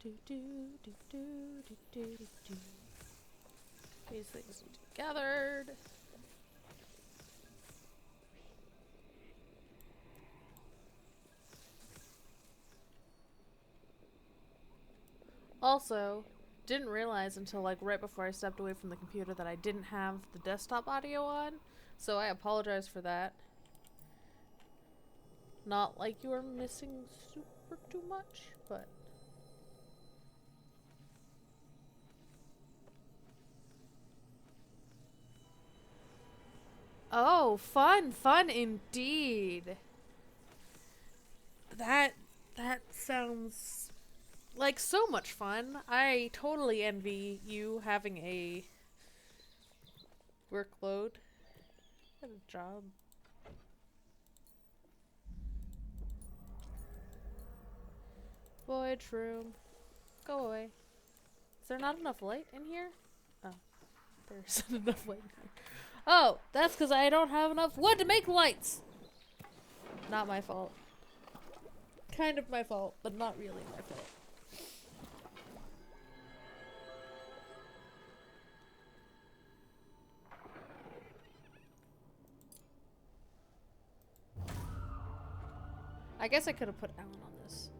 Do do do do do do do do. These things need to be gathered. Also, didn't realize until like right before I stepped away from the computer that I didn't have the desktop audio on, so I apologize for that. Not like you were missing super too much, but oh, fun indeed. That that sounds like so much fun. I totally envy you having a workload at a job. Voyage room. Go away. Is there not enough light in here? Oh, there isn't enough light in here. Oh, that's because I don't have enough wood to make lights. Not my fault. Kind of my fault, but not really my fault. I guess I could have put Alan on this.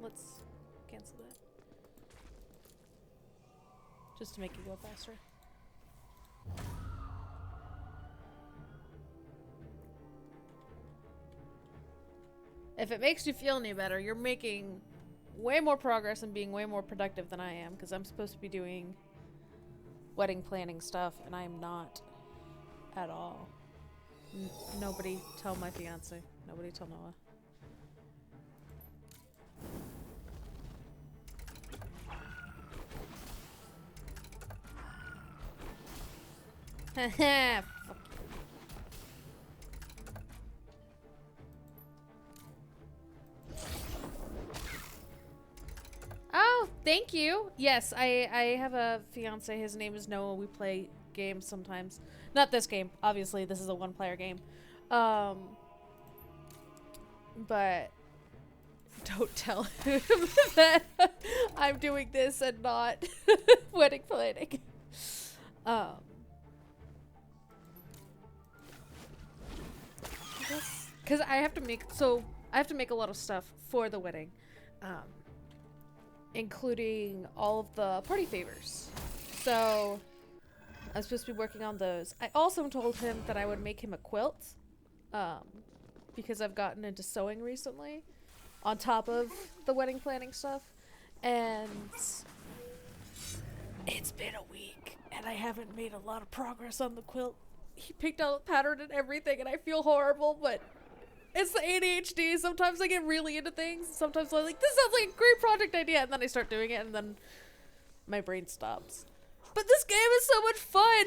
Let's cancel that. Just to make it go faster. If it makes you feel any better, you're making way more progress and being way more productive than I am, because I'm supposed to be doing wedding planning stuff, and I am not at all. Nobody tell my fiance. Nobody tell Noah. Haha. Fuck you. Oh, thank you. Yes, I have a fiance. His name is Noah. We play games sometimes. Not this game. Obviously, this is a one-player game. But don't tell him that I'm doing this and not wedding planning. Because I have to make a lot of stuff for the wedding, including all of the party favors. So I'm supposed to be working on those. I also told him that I would make him a quilt, because I've gotten into sewing recently, on top of the wedding planning stuff, and it's been a week and I haven't made a lot of progress on the quilt. He picked out a pattern and everything, and I feel horrible, but it's the ADHD. Sometimes I get really into things. Sometimes I'm like, this sounds like a great project idea, and then I start doing it, and then my brain stops. But this game is so much fun!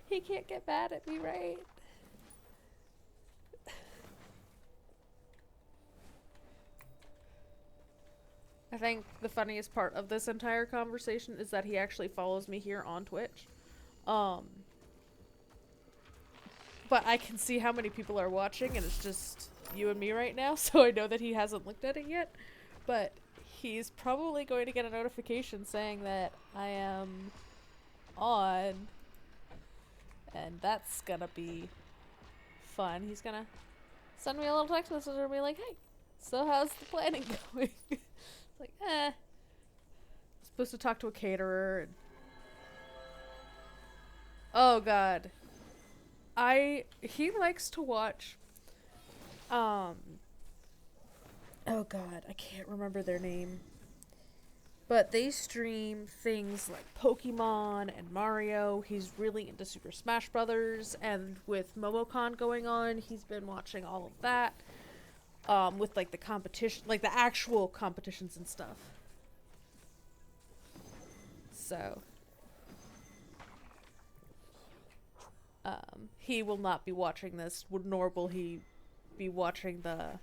He can't get mad at me, right? I think the funniest part of this entire conversation is that he actually follows me here on Twitch. But I can see how many people are watching, and it's just you and me right now, so I know that he hasn't looked at it yet. But he's probably going to get a notification saying that I am on, and that's gonna be fun. He's gonna send me a little text message and be like, hey, so how's the planning going? It's like, supposed to talk to a caterer, and oh god. He likes to watch, oh god, I can't remember their name, but they stream things like Pokemon and Mario. He's really into Super Smash Brothers, and with MomoCon going on, he's been watching all of that, with like the competition, like the actual competitions and stuff. So he will not be watching this, nor will he be watching the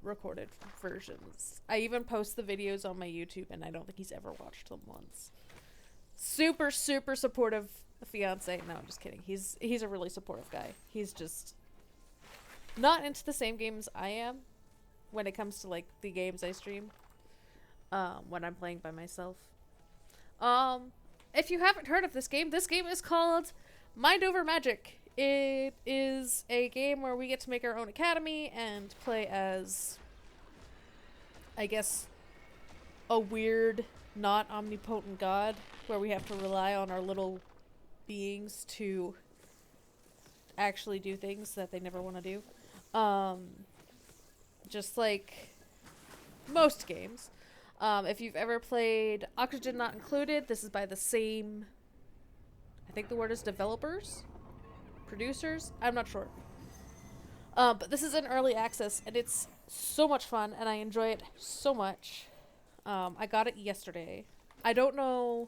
recorded versions. I even post the videos on my YouTube, and I don't think he's ever watched them once. Super, super supportive fiance. No, I'm just kidding. He's a really supportive guy. He's just not into the same games I am when it comes to like the games I stream. when I'm playing by myself. If you haven't heard of this game is called Mind Over Magic. It is a game where we get to make our own academy and play as, I guess, a weird, not omnipotent god, where we have to rely on our little beings to actually do things that they never want to do. Just like most games. If you've ever played Oxygen Not Included, this is by the same, I think the word is developers? Producers? I'm not sure. But this is in early access, and it's so much fun, and I enjoy it so much. I got it yesterday. I don't know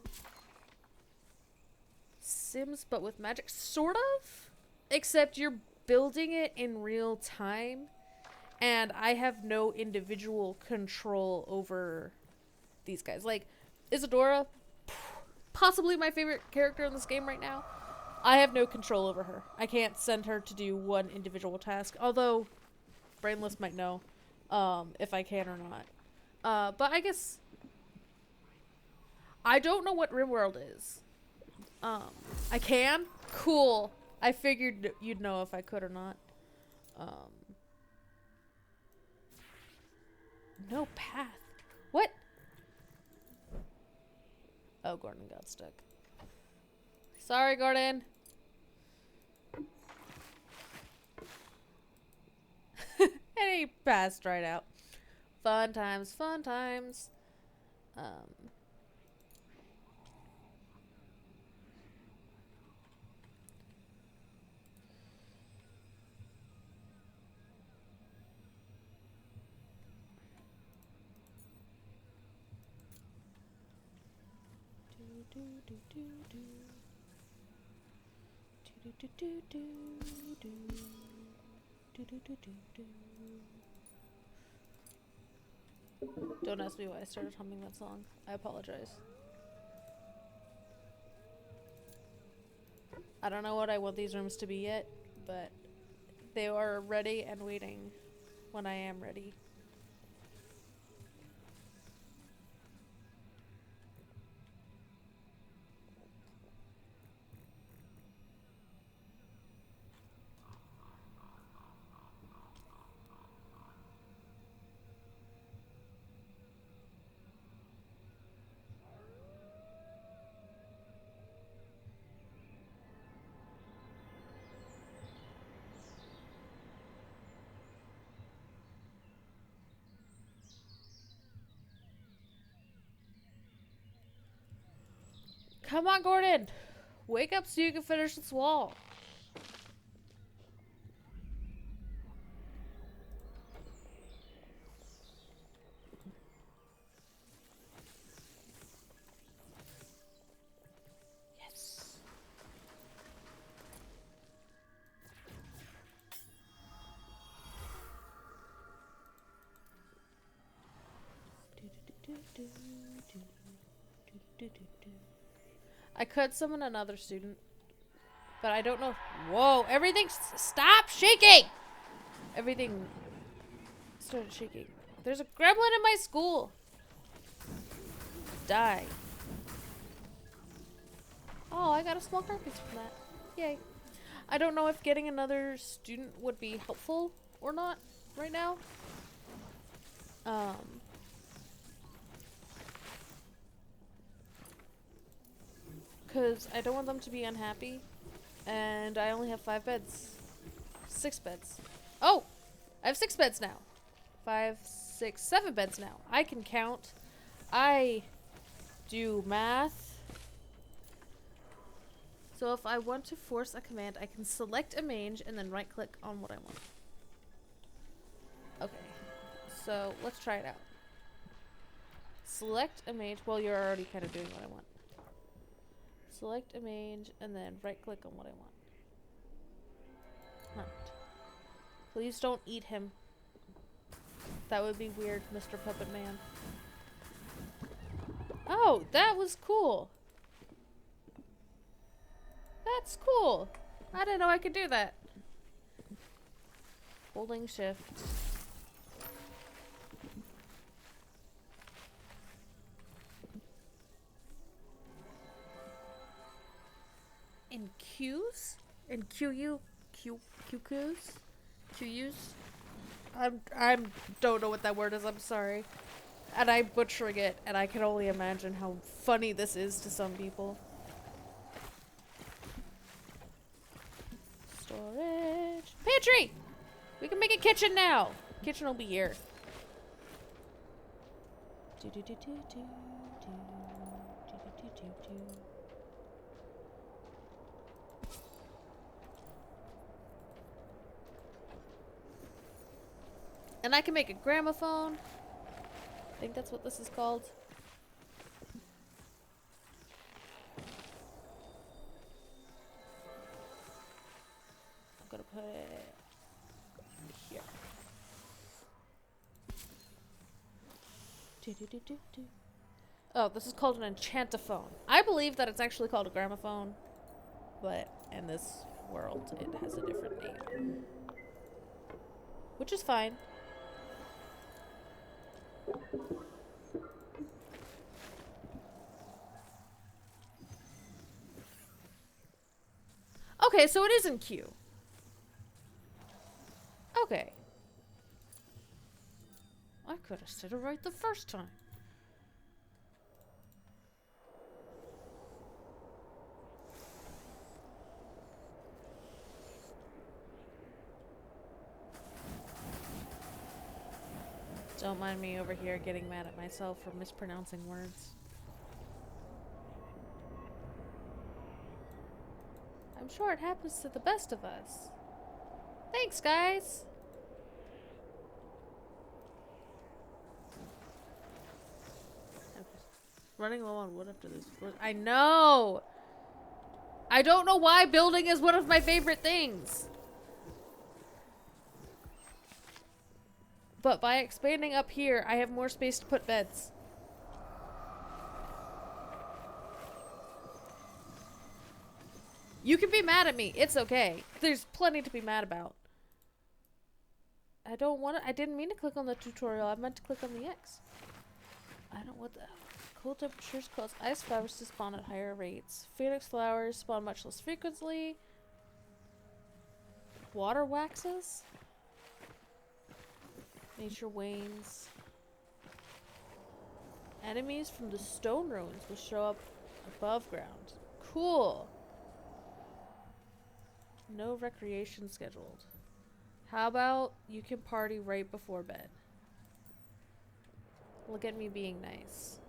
Sims, but with magic, sort of? Except you're building it in real time, and I have no individual control over these guys. Like, Isadora, possibly my favorite character in this game right now. I have no control over her. I can't send her to do one individual task, although Brainless might know if I can or not. But I guess I don't know what RimWorld is. I can? Cool. I figured you'd know if I could or not. No path. What? Oh, Gordon got stuck. Sorry, Gordon. And he passed right out. Fun times, fun times. Don't ask me why I started humming that song. I apologize. I don't know what I want these rooms to be yet, but they are ready and waiting when I am ready. Come on, Gordon! Wake up so you can finish this wall. Yes. I could summon another student, but I don't know. Whoa, everything stop shaking! Everything started shaking. There's a gremlin in my school. Die. Oh, I got a small carcass from that. Yay. I don't know if getting another student would be helpful or not right now. Because I don't want them to be unhappy. And I only have 5 beds. 6 beds. Oh! I have 6 beds now. 5, 6, 7 beds now. I can count. I do math. So if I want to force a command, I can select a mage and then right click on what I want. Okay. So let's try it out. Select a mage. Well, you're already kind of doing what I want. Select a mage and then right click on what I want. Hunt. Please don't eat him. That would be weird, Mr. Puppet Man. Oh, that was cool. That's cool. I didn't know I could do that. Holding shift. in Q's? In QQ's? QU's? I'm don't know what that word is, I'm sorry. And I'm butchering it, and I can only imagine how funny this is to some people. Storage. Pantry! We can make a kitchen now! Kitchen will be here. And I can make a gramophone. I think that's what this is called. I'm gonna put it here. Oh, this is called an enchantophone. I believe that it's actually called a gramophone, but in this world it has a different name. Which is fine. Okay, so it is in Q. Okay. I could have said it right the first time. Don't mind me over here getting mad at myself for mispronouncing words. I'm sure it happens to the best of us. Thanks, guys! I'm running low on wood after this. I know! I don't know why building is one of my favorite things. But by expanding up here, I have more space to put beds. You can be mad at me. It's okay. There's plenty to be mad about. I didn't mean to click on the tutorial. I meant to click on the X. I don't want the cold temperatures cause ice flowers to spawn at higher rates. Phoenix flowers spawn much less frequently. Water waxes? Nature wanes. Enemies from the stone ruins will show up above ground. Cool. No recreation scheduled. How about you can party right before bed? Look at me being nice.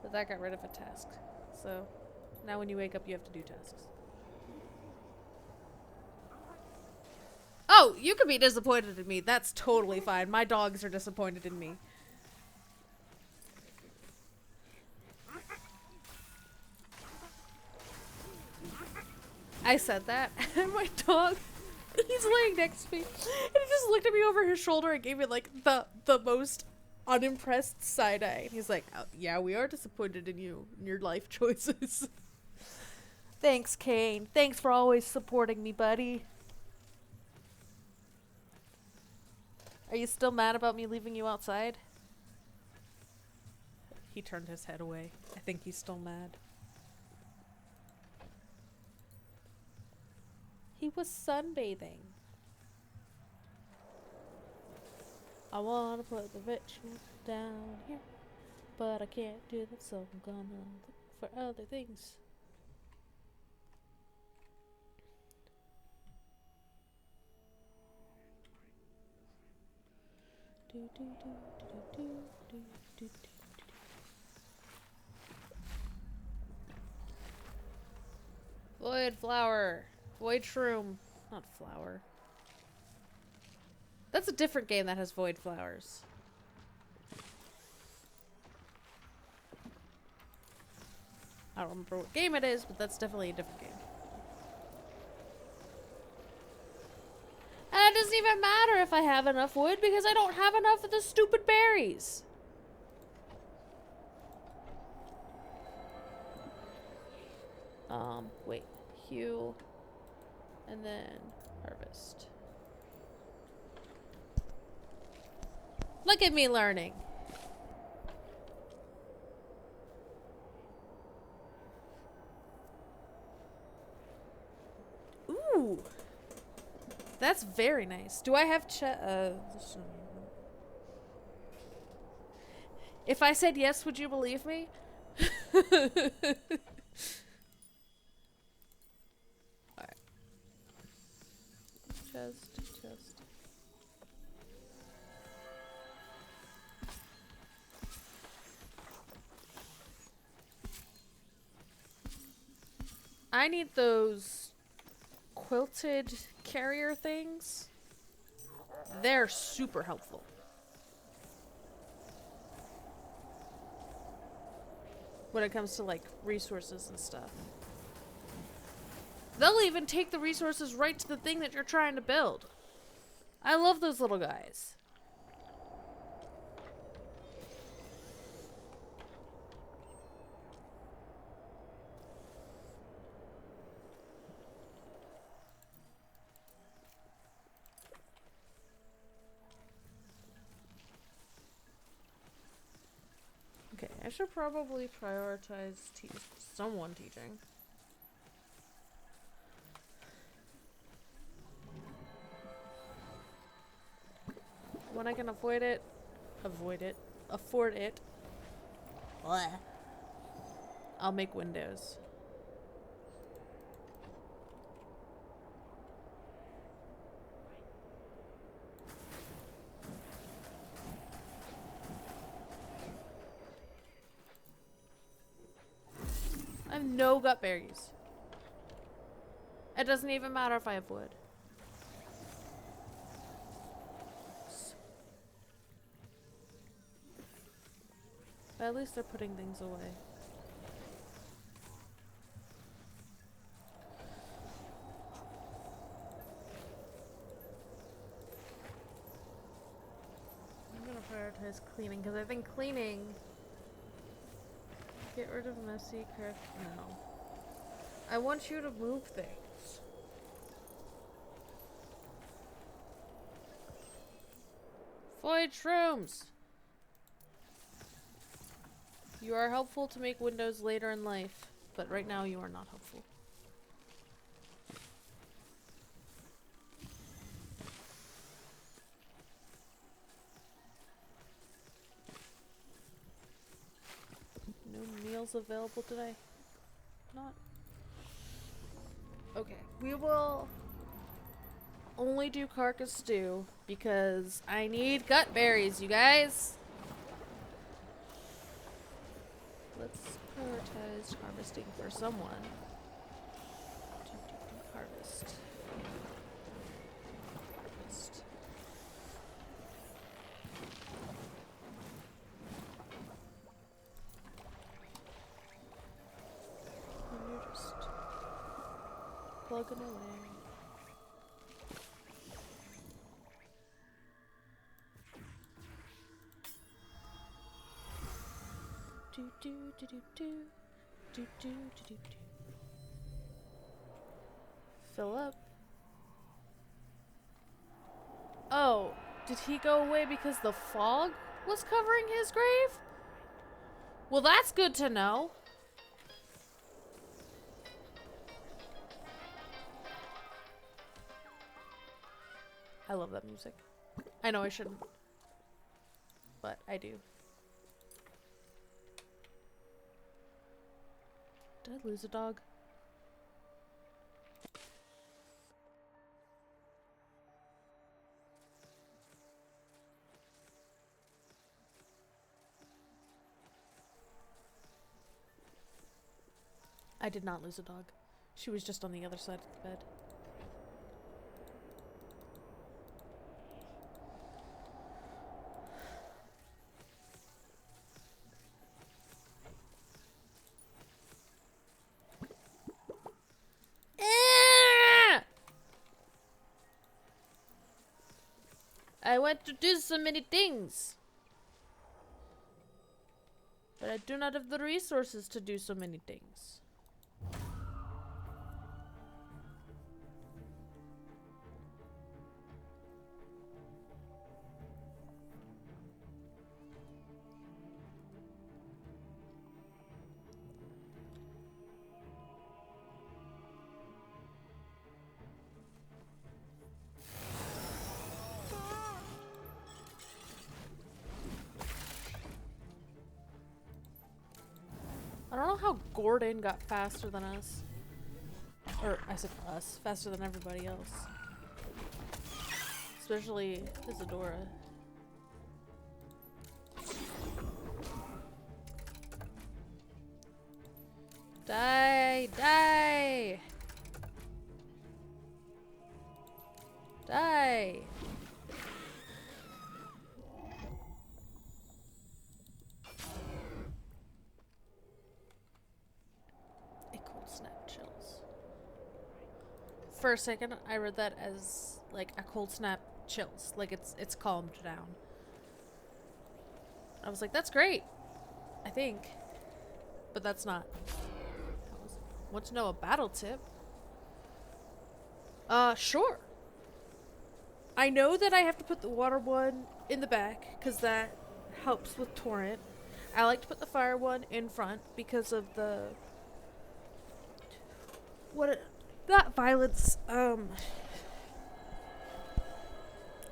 But that got rid of a task. So now when you wake up, you have to do tasks. Oh, you could be disappointed in me. That's totally fine. My dogs are disappointed in me. I said that, and my dog, he's laying next to me, and he just looked at me over his shoulder and gave me like the most unimpressed side eye. And he's like, oh, yeah, we are disappointed in you and your life choices. Thanks, Kane. Thanks for always supporting me, buddy. Are you still mad about me leaving you outside? He turned his head away. I think he's still mad. He was sunbathing. I want to put the ritual down here, but I can't do that, so I'm gonna look for other things. Void flower. Void shroom. Not flower. That's a different game that has void flowers. I don't remember what game it is, but that's definitely a different game. And it doesn't even matter if I have enough wood because I don't have enough of the stupid berries. Wait. Hew. And then harvest. Look at me learning. Ooh! That's very nice. Do I have if I said yes, would you believe me? Alright. Just. I need those quilted carrier things. They're super helpful. When it comes to, like, resources and stuff. They'll even take the resources right to the thing that you're trying to build. I love those little guys. Okay, I should probably prioritize someone teaching. When I can afford it, Bleh. I'll make windows. I have no gut berries. It doesn't even matter if I have wood. But at least they're putting things away. I'm gonna prioritize cleaning because I think cleaning. Get rid of messy craft. No. I want you to move things. Void shrooms! You are helpful to make windows later in life, but right now you are not helpful. No meals available today? Not. Okay, we will only do carcass stew because I need gut berries, you guys. Let's prioritize harvesting for someone. Harvest. Harvest. And you're just plugging away. Do do do do do do do do do. Fill up. Oh, did he go away because the fog was covering his grave? Well, that's good to know. I love that music. I know I shouldn't, but I do. Did I lose a dog? I did not lose a dog. She was just on the other side of the bed. I want to do so many things, but I do not have the resources to do so many things. Gordon got faster than us. Or, I said us. Faster than everybody else. Especially Isadora. Die! Die! Die! A cold snap chills. For a second, I read that as like a cold snap chills, like it's calmed down. I was like, that's great, I think, but that's not. Want to know a battle tip? Sure. I know that I have to put the water one in the back because that helps with torrent. I like to put the fire one in front because of the not violence,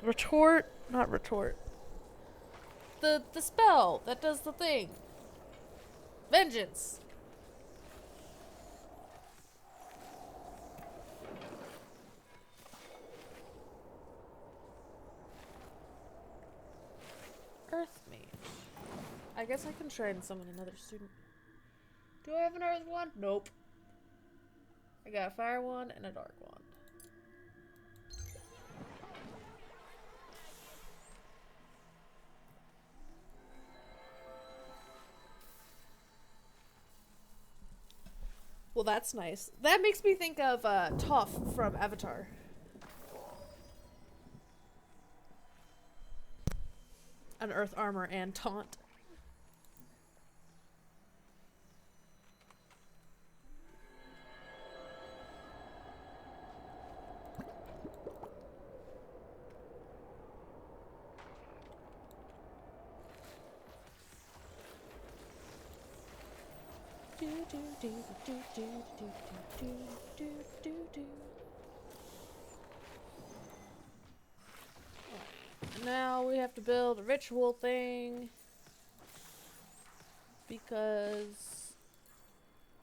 retort, not retort. The spell that does the thing. Vengeance. Earth Mage. I guess I can try and summon another student. Do I have an Earth one? Nope. I got a Fire one and a Dark one. Well, that's nice. That makes me think of Toph from Avatar. An Earth armor and taunt. Now we have to build a ritual thing because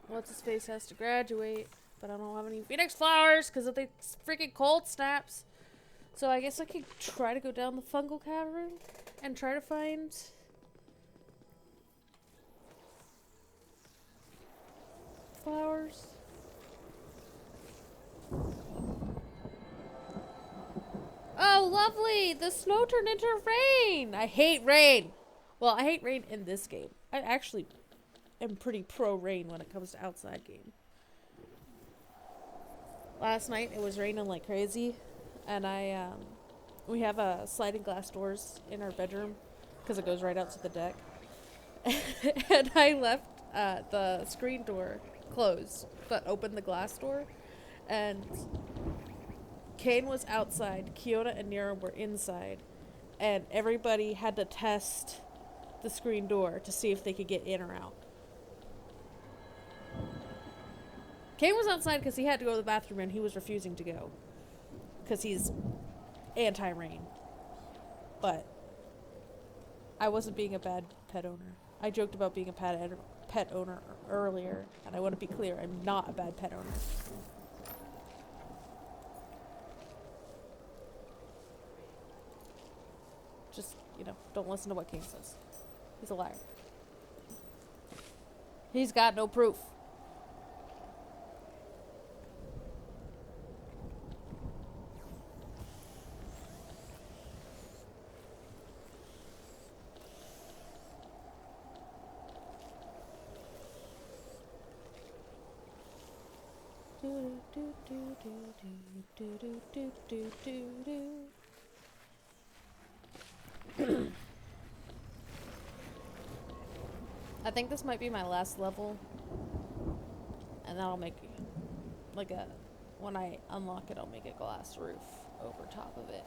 what's his face has to graduate, but I don't have any phoenix flowers because of the freaking cold snaps. So I guess I could try to go down the fungal cavern and try to find flowers. Oh, lovely! The snow turned into rain! I hate rain! Well, I hate rain in this game. I actually am pretty pro rain when it comes to outside game. Last night it was raining like crazy, and we have sliding glass doors in our bedroom because it goes right out to the deck. And I left the screen door closed, but opened the glass door, and Kane was outside, Kiona and Nira were inside, and everybody had to test the screen door to see if they could get in or out. Kane was outside because he had to go to the bathroom and he was refusing to go because he's anti-rain. But I wasn't being a bad pet owner. I joked about being a pet owner earlier, and I want to be clear, I'm not a bad pet owner. Just, don't listen to what King says. He's a liar. He's got no proof. I think this might be my last level, and that'll make when I unlock it, I'll make a glass roof over top of it.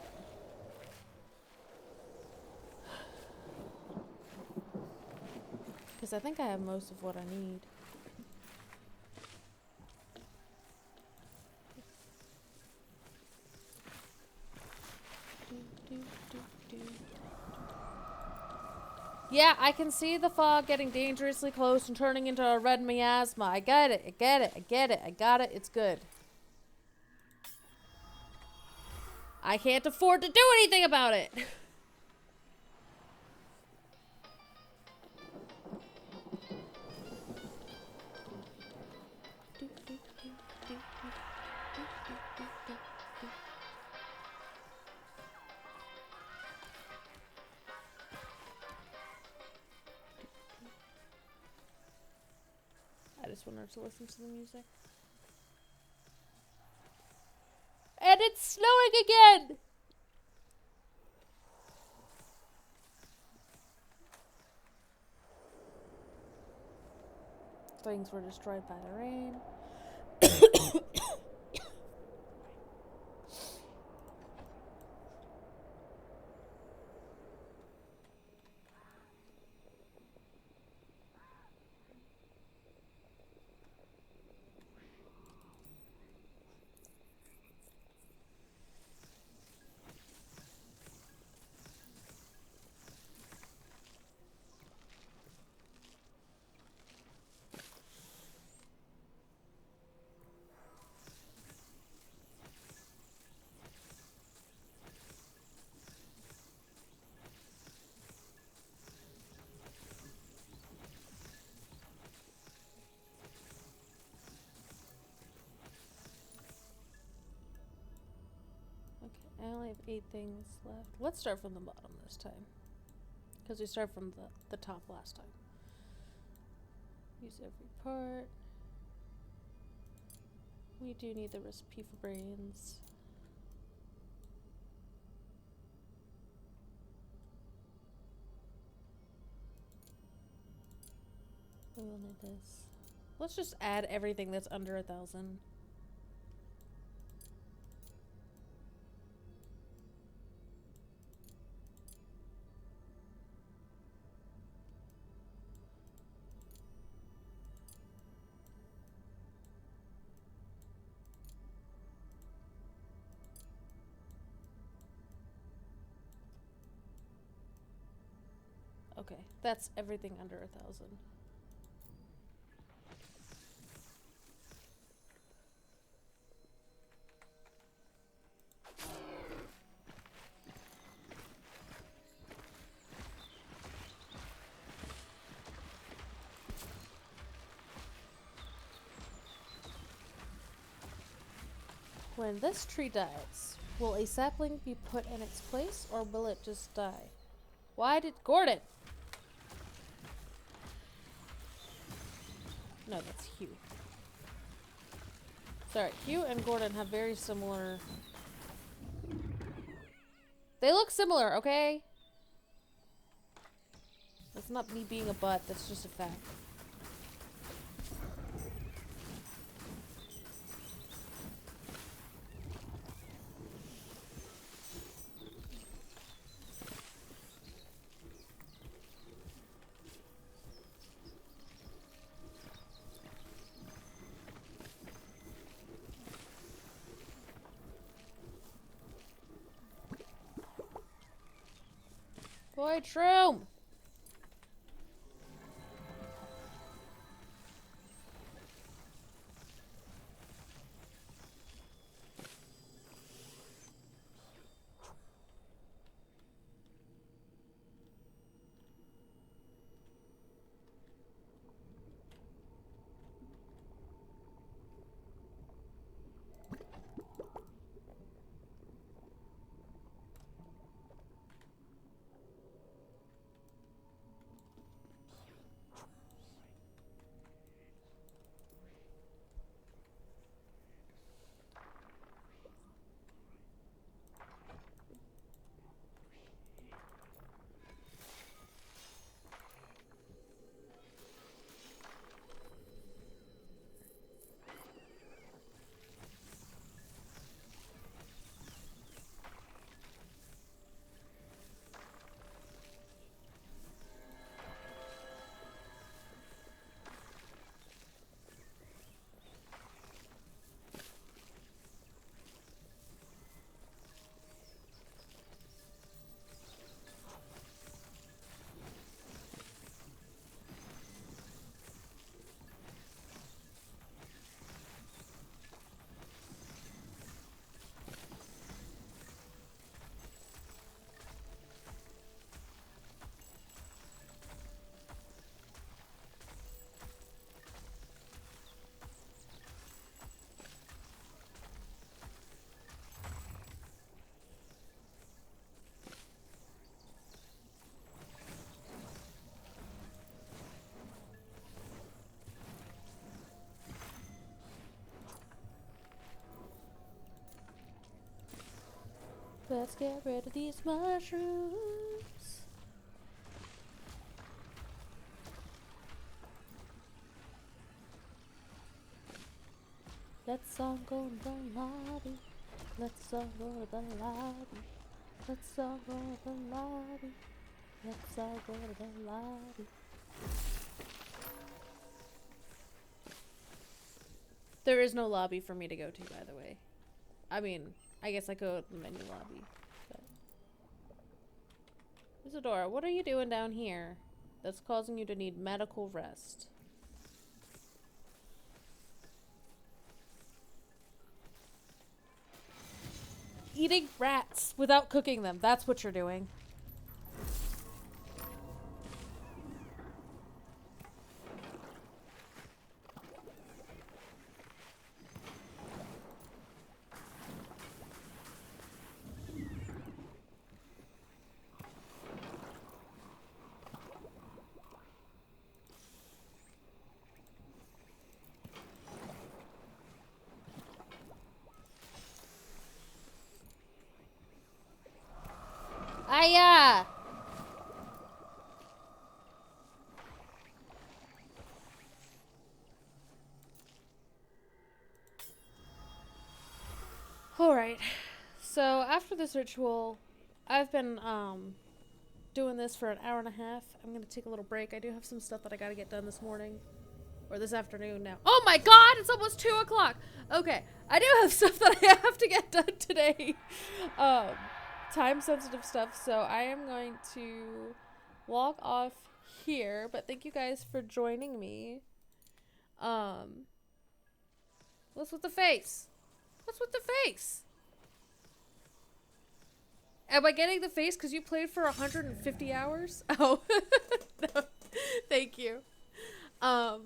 Because I think I have most of what I need. Yeah, I can see the fog getting dangerously close and turning into a red miasma. I get it. I get it. I get it. I got it. It's good. I can't afford to do anything about it. I just want her to listen to the music. And it's snowing again! Things were destroyed by the rain. I only have 8 things left. Let's start from the bottom this time. Because we started from the top last time. Use every part. We do need the recipe for brains. We will need this. Let's just add everything that's under 1,000. Okay, that's everything under 1,000. When this tree dies, will a sapling be put in its place, or will it just die? Why did Gordon? No, that's Hugh. Sorry, Hugh and Gordon have very similar... They look similar, okay? That's not me being a butt, that's just a fact. Void Shroom! Let's get rid of these mushrooms. Let's all go to the lobby. Let's all go to the lobby. Let's all go to the lobby. Let's all go to the lobby. There is no lobby for me to go to, by the way. I mean, I guess I go to the menu lobby. But Isadora, what are you doing down here that's causing you to need medical rest? Eating rats without cooking them. That's what you're doing. Aya! Alright. So, after this ritual, I've been, doing this for an hour and a half. I'm gonna take a little break. I do have some stuff that I gotta get done this morning. Or this afternoon now. Oh my god! It's almost 2 o'clock! Okay. I do have stuff that I have to get done today. Time-sensitive stuff. So, I am going to log off here. But thank you guys for joining me. What's with the face? What's with the face? Am I getting the face because you played for 150 hours? Oh, no. Thank you. I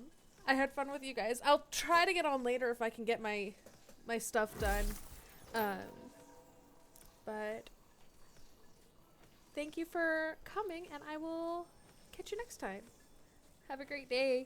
had fun with you guys. I'll try to get on later if I can get my stuff done. But thank you for coming, and I will catch you next time. Have a great day.